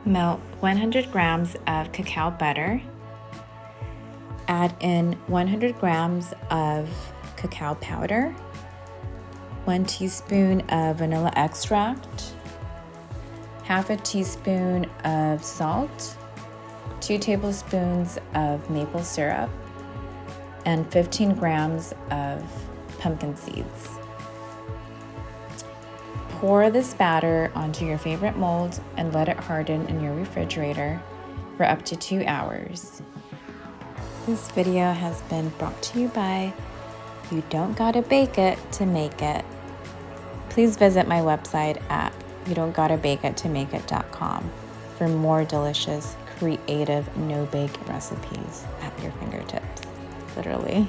Melt 100 grams of cacao butter. Add in 100 grams of cacao powder, 1 teaspoon of vanilla extract, half a teaspoon of salt, 2 tablespoons of maple syrup, and 15 grams of pumpkin seeds. Pour this batter onto your favorite mold and let it harden in your refrigerator for up to 2 hours. This video has been brought to you by You Don't Gotta Bake It to Make It. Please visit my website at youdon'tgottabakeittomakeit.com for more delicious, creative, no-bake recipes at your fingertips, literally.